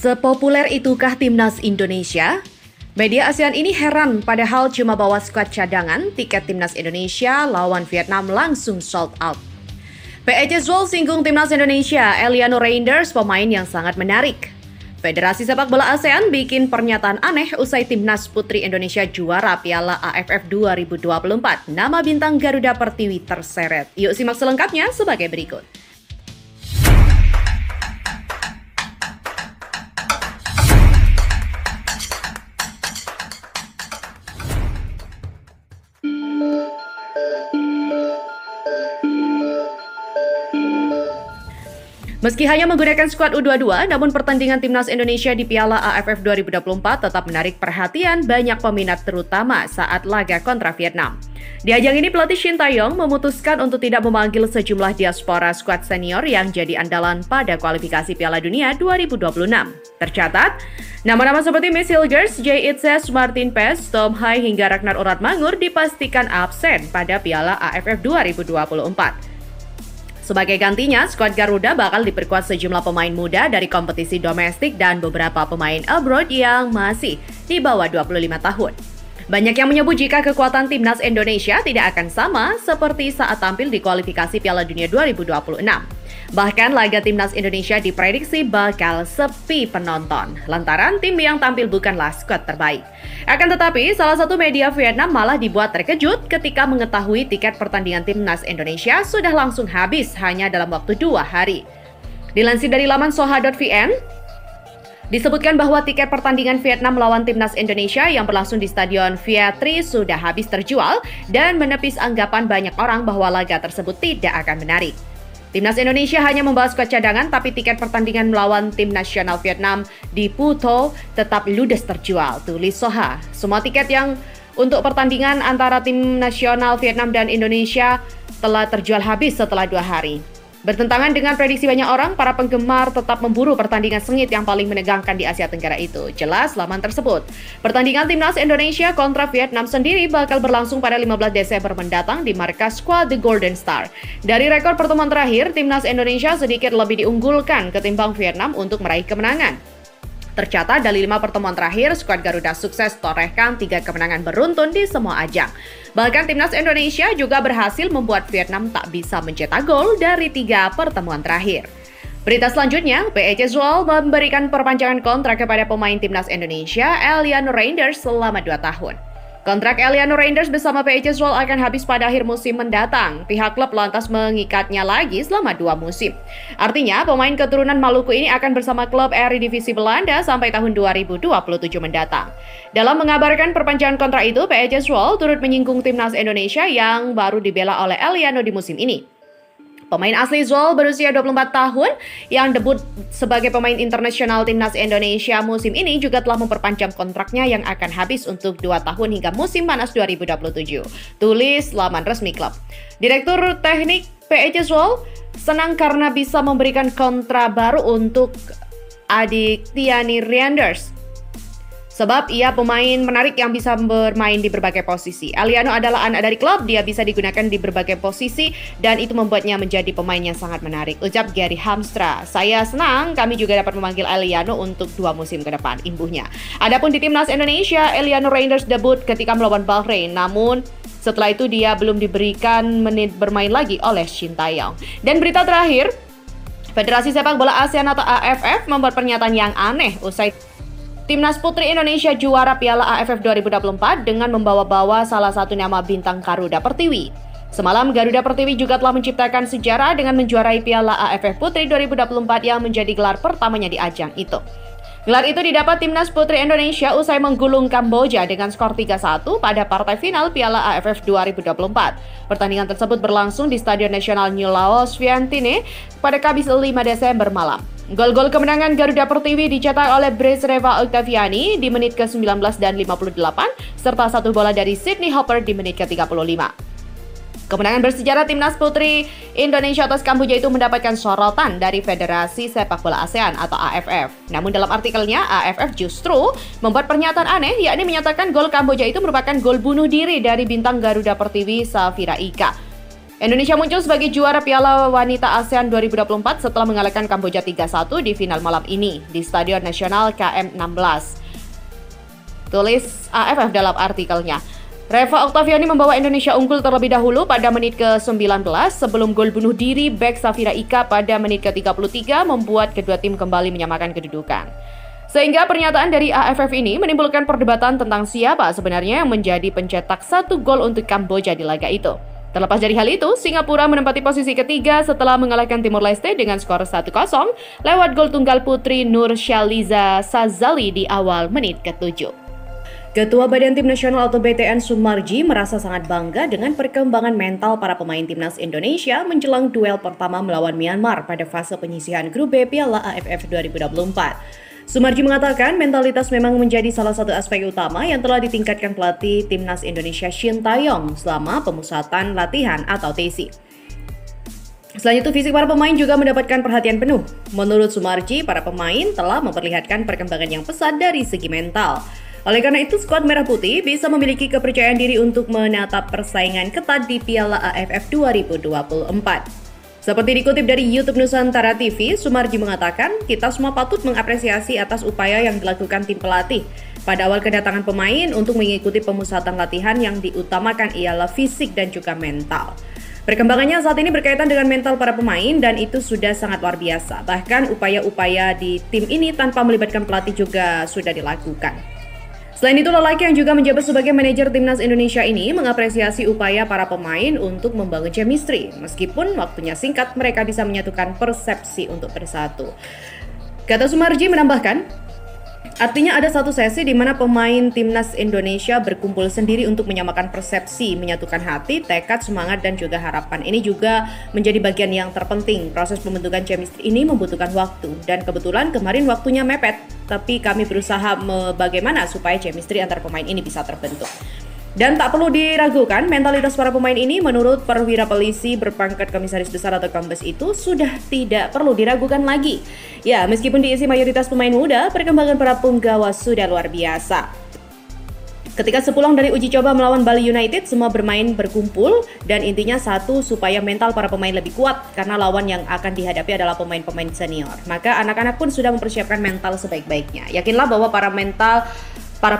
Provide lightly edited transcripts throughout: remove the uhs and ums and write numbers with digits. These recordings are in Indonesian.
Sepopuler itukah timnas Indonesia? Media ASEAN ini heran padahal cuma bawa skuad cadangan, tiket timnas Indonesia lawan Vietnam langsung sold out. PE Jazwal singgung timnas Indonesia, Eliano Reinders pemain yang sangat menarik. Federasi Sepak Bola ASEAN bikin pernyataan aneh usai timnas putri Indonesia juara Piala AFF 2024. Nama bintang Garuda Pertiwi terseret. Yuk simak selengkapnya sebagai berikut. Meski hanya menggunakan skuad U22, namun pertandingan timnas Indonesia di Piala AFF 2024 tetap menarik perhatian banyak peminat terutama saat laga kontra Vietnam. Di ajang ini pelatih Shin Tae-yong memutuskan untuk tidak memanggil sejumlah diaspora skuad senior yang jadi andalan pada kualifikasi Piala Dunia 2026. Tercatat, nama-nama seperti Miss Hilgers, Jay Itzes, Martin Pes, Tom Hai hingga Ragnar Oratmangur dipastikan absen pada Piala AFF 2024. Sebagai gantinya, skuad Garuda bakal diperkuat sejumlah pemain muda dari kompetisi domestik dan beberapa pemain abroad yang masih di bawah 25 tahun. Banyak yang menyebut jika kekuatan timnas Indonesia tidak akan sama seperti saat tampil di kualifikasi Piala Dunia 2026. Bahkan laga timnas Indonesia diprediksi bakal sepi penonton, lantaran tim yang tampil bukanlah skuad terbaik. Akan tetapi, salah satu media Vietnam malah dibuat terkejut ketika mengetahui tiket pertandingan timnas Indonesia sudah langsung habis hanya dalam waktu 2 hari. Dilansir dari laman soha.vn, disebutkan bahwa tiket pertandingan Vietnam melawan timnas Indonesia yang berlangsung di Stadion Viet Tri sudah habis terjual dan menepis anggapan banyak orang bahwa laga tersebut tidak akan menarik. Timnas Indonesia hanya membawa skuad cadangan, tapi tiket pertandingan melawan tim nasional Vietnam di Phu Tho tetap ludes terjual, tulis Soha. Semua tiket yang untuk pertandingan antara tim nasional Vietnam dan Indonesia telah terjual habis setelah 2 hari. Bertentangan dengan prediksi banyak orang, para penggemar tetap memburu pertandingan sengit yang paling menegangkan di Asia Tenggara itu. Jelas laman tersebut. Pertandingan timnas Indonesia kontra Vietnam sendiri bakal berlangsung pada 15 Desember mendatang di markas skuad The Golden Star. Dari rekor pertemuan terakhir, timnas Indonesia sedikit lebih diunggulkan ketimbang Vietnam untuk meraih kemenangan. Tercatat dari 5 pertemuan terakhir, skuad Garuda sukses torehkan 3 kemenangan beruntun di semua ajang. Bahkan timnas Indonesia juga berhasil membuat Vietnam tak bisa mencetak gol dari 3 pertemuan terakhir. Berita selanjutnya, PE Jazwal memberikan perpanjangan kontrak kepada pemain timnas Indonesia, Eliano Reinders selama 2 tahun. Kontrak Eliano Reinders bersama PE Jazwal akan habis pada akhir musim mendatang. Pihak klub lantas mengikatnya lagi selama 2 musim. Artinya, pemain keturunan Maluku ini akan bersama klub Eredivisie Belanda sampai tahun 2027 mendatang. Dalam mengabarkan perpanjangan kontrak itu, PE Jazwal turut menyinggung timnas Indonesia yang baru dibela oleh Eliano di musim ini. Pemain asli Zol berusia 24 tahun yang debut sebagai pemain internasional timnas Indonesia musim ini juga telah memperpanjang kontraknya yang akan habis untuk 2 tahun hingga musim panas 2027. Tulis laman resmi klub. Direktur teknik PE Jazwal senang karena bisa memberikan kontrak baru untuk adik Tiani Reinders. Sebab ia pemain menarik yang bisa bermain di berbagai posisi. Eliano adalah anak dari klub, dia bisa digunakan di berbagai posisi dan itu membuatnya menjadi pemain yang sangat menarik. Ucap Gary Hamstra. Saya senang kami juga dapat memanggil Eliano untuk 2 musim ke depan, imbuhnya. Adapun di timnas Indonesia, Eliano Reinders debut ketika melawan Bahrain. Namun setelah itu dia belum diberikan menit bermain lagi oleh Shin Tae-yong. Dan berita terakhir, Federasi Sepak Bola ASEAN atau AFF membuat pernyataan yang aneh usai Timnas Putri Indonesia juara Piala AFF 2024 dengan membawa-bawa salah satu nama bintang Garuda Pertiwi. Semalam, Garuda Pertiwi juga telah menciptakan sejarah dengan menjuarai Piala AFF Putri 2024 yang menjadi gelar pertamanya di ajang itu. Gelar itu didapat Timnas Putri Indonesia usai menggulung Kamboja dengan skor 3-1 pada partai final Piala AFF 2024. Pertandingan tersebut berlangsung di Stadion Nasional New Laos Vientiane pada Kamis 5 Desember malam. Gol-gol kemenangan Garuda Pertiwi dicetak oleh Brice Reva Octaviani di menit ke-19 dan 58, serta 1 bola dari Sydney Hopper di menit ke-35. Kemenangan bersejarah Timnas Putri Indonesia atas Kamboja itu mendapatkan sorotan dari Federasi Sepak Bola ASEAN atau AFF. Namun dalam artikelnya, AFF justru membuat pernyataan aneh, yakni menyatakan gol Kamboja itu merupakan gol bunuh diri dari bintang Garuda Pertiwi Safira Ika. Indonesia muncul sebagai juara Piala Wanita ASEAN 2024 setelah mengalahkan Kamboja 3-1 di final malam ini di Stadion Nasional KM16. Tulis AFF dalam artikelnya. Reva Oktaviani membawa Indonesia unggul terlebih dahulu pada menit ke-19 sebelum gol bunuh diri bek Safira Ika pada menit ke-33 membuat kedua tim kembali menyamakan kedudukan. Sehingga pernyataan dari AFF ini menimbulkan perdebatan tentang siapa sebenarnya yang menjadi pencetak 1 gol untuk Kamboja di laga itu. Terlepas dari hal itu, Singapura menempati posisi ketiga setelah mengalahkan Timor Leste dengan skor 1-0 lewat gol tunggal putri Nur Syaliza Sazali di awal menit ke-7. Ketua Badan Tim Nasional atau BTN Sumarji merasa sangat bangga dengan perkembangan mental para pemain Timnas Indonesia menjelang duel pertama melawan Myanmar pada fase penyisihan grup B Piala AFF 2024. Sumarji mengatakan mentalitas memang menjadi salah satu aspek utama yang telah ditingkatkan pelatih Timnas Indonesia Shin Tae-yong selama pemusatan latihan atau TC. Selain itu, fisik para pemain juga mendapatkan perhatian penuh. Menurut Sumarji, para pemain telah memperlihatkan perkembangan yang pesat dari segi mental. Oleh karena itu, skuad Merah Putih bisa memiliki kepercayaan diri untuk menatap persaingan ketat di Piala AFF 2024. Seperti dikutip dari YouTube Nusantara TV, Sumarji mengatakan, kita semua patut mengapresiasi atas upaya yang dilakukan tim pelatih pada awal kedatangan pemain untuk mengikuti pemusatan latihan yang diutamakan ialah fisik dan juga mental. Perkembangannya saat ini berkaitan dengan mental para pemain dan itu sudah sangat luar biasa. Bahkan upaya-upaya di tim ini tanpa melibatkan pelatih juga sudah dilakukan. Selain itu, lelaki yang juga menjabat sebagai manajer Timnas Indonesia ini mengapresiasi upaya para pemain untuk membangun chemistry. Meskipun waktunya singkat, mereka bisa menyatukan persepsi untuk bersatu. Kata Sumarji menambahkan, artinya ada satu sesi di mana pemain Timnas Indonesia berkumpul sendiri untuk menyamakan persepsi, menyatukan hati, tekad, semangat, dan juga harapan. Ini juga menjadi bagian yang terpenting. Proses pembentukan chemistry ini membutuhkan waktu. Dan kebetulan kemarin waktunya mepet. Tapi kami berusaha bagaimana supaya chemistry antar pemain ini bisa terbentuk. Dan tak perlu diragukan, mentalitas para pemain ini menurut perwira polisi berpangkat komisaris besar atau kombes itu sudah tidak perlu diragukan lagi. Ya, meskipun diisi mayoritas pemain muda, perkembangan para punggawa sudah luar biasa. Ketika sepulang dari uji coba melawan Bali United, semua bermain berkumpul dan intinya satu, supaya mental para pemain lebih kuat karena lawan yang akan dihadapi adalah pemain-pemain senior. Maka anak-anak pun sudah mempersiapkan mental sebaik-baiknya. Yakinlah bahwa para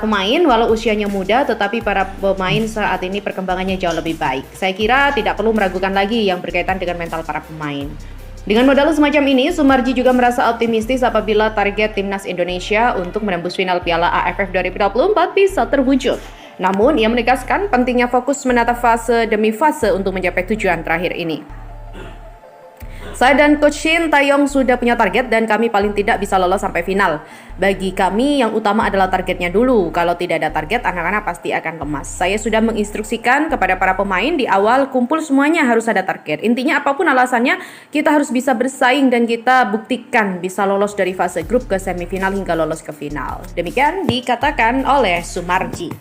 pemain walau usianya muda tetapi para pemain saat ini perkembangannya jauh lebih baik. Saya kira tidak perlu meragukan lagi yang berkaitan dengan mental para pemain. Dengan modal semacam ini, Sumarji juga merasa optimistis apabila target Timnas Indonesia untuk menembus final Piala AFF 2024 bisa terwujud. Namun, ia menegaskan pentingnya fokus menata fase demi fase untuk mencapai tujuan terakhir ini. Saya dan Coach Shin Tae-yong sudah punya target dan kami paling tidak bisa lolos sampai final. Bagi kami yang utama adalah targetnya dulu. Kalau tidak ada target, anak-anak pasti akan lemas. Saya sudah menginstruksikan kepada para pemain di awal kumpul semuanya harus ada target. Intinya apapun alasannya, kita harus bisa bersaing dan kita buktikan bisa lolos dari fase grup ke semifinal hingga lolos ke final. Demikian dikatakan oleh Sumarji.